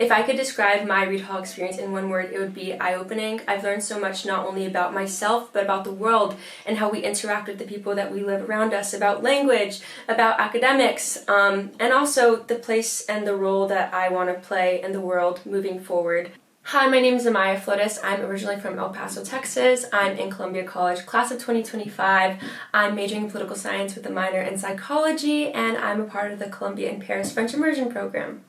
If I could describe my Reid Hall experience in one word, it would be eye-opening. I've learned so much not only about myself, but about the world and how we interact with the people that we live around us, about language, about academics, and also the place and the role that I want to play in the world moving forward. Hi, my name is Amaya Flores. I'm originally from El Paso, Texas. I'm in Columbia College, class of 2025. I'm majoring in political science with a minor in psychology, and I'm a part of the Columbia and Paris French Immersion Program.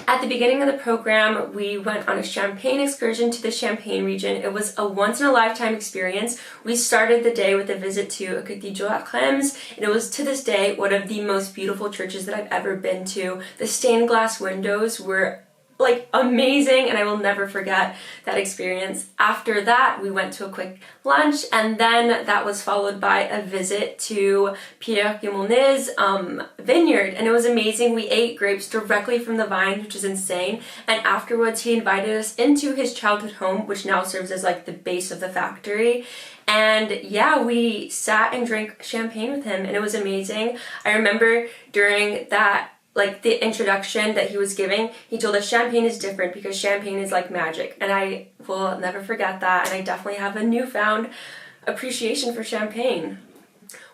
At the beginning of the program, we went on a champagne excursion to the Champagne region. It was a once-in-a-lifetime experience. We started the day with a visit to a cathedral at Reims, and it was to this day one of the most beautiful churches that I've ever been to. The stained glass windows were amazing, and I will never forget that experience. After that, we went to a quick lunch, and then that was followed by a visit to Pierre Guimonet's vineyard, and it was amazing. We ate grapes directly from the vine, which is insane, and afterwards he invited us into his childhood home, which now serves as like the base of the factory. And yeah, we sat and drank champagne with him, and it was amazing. I remember during that the introduction that he was giving, he told us champagne is different because champagne is like magic, and I will never forget that, and I definitely have a newfound appreciation for champagne.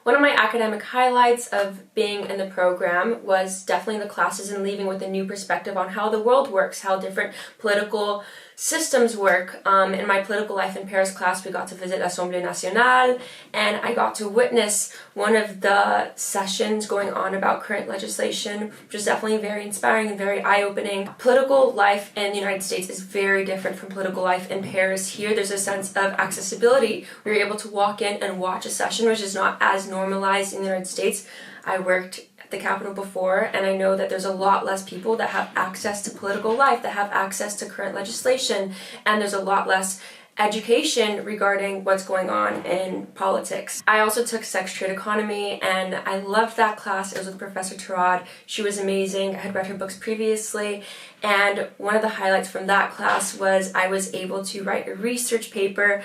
One of my academic highlights of being in the program was definitely the classes and leaving with a new perspective on how the world works, how different political systems work. In my political life in Paris class, we got to visit L'Assemblée Nationale, and I got to witness one of the sessions going on about current legislation, which is definitely very inspiring and very eye-opening. Political life in the United States is very different from political life in Paris. Here, there's a sense of accessibility. We were able to walk in and watch a session, which is not as normalized in the United States. I worked at the Capitol before, and I know that there's a lot less people that have access to political life, that have access to current legislation, and there's a lot less education regarding what's going on in politics. I also took sex trade economy, and I loved that class. It was with Professor Tarad. She was amazing. I had read her books previously, and one of the highlights from that class was I was able to write a research paper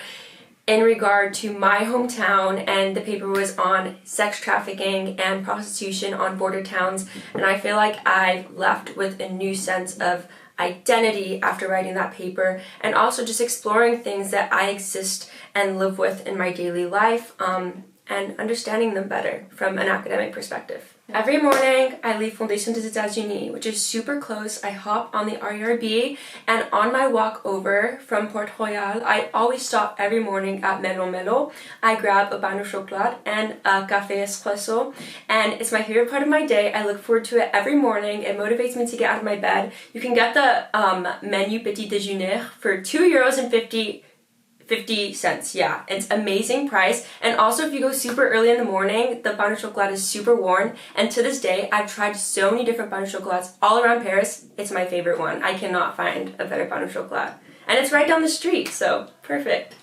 in regard to my hometown, and the paper was on sex trafficking and prostitution on border towns, and I feel like I've left with a new sense of identity after writing that paper, and also just exploring things that I exist and live with in my daily life, and understanding them better from an academic perspective. Every morning, I leave Fondation des États-Unis, which is super close. I hop on the RERB, and on my walk over from Port Royal, I always stop every morning at Melon Melo. I grab a pain au chocolat and a café espresso, and it's my favorite part of my day. I look forward to it every morning. It motivates me to get out of my bed. You can get the menu petit déjeuner for €2.50. Yeah, it's amazing price. And also, if you go super early in the morning, the pain au chocolat is super warm, and to this day I've tried so many different pain au chocolats all around Paris. It's my favorite one. I cannot find a better pain au chocolat, and it's right down the street, so perfect.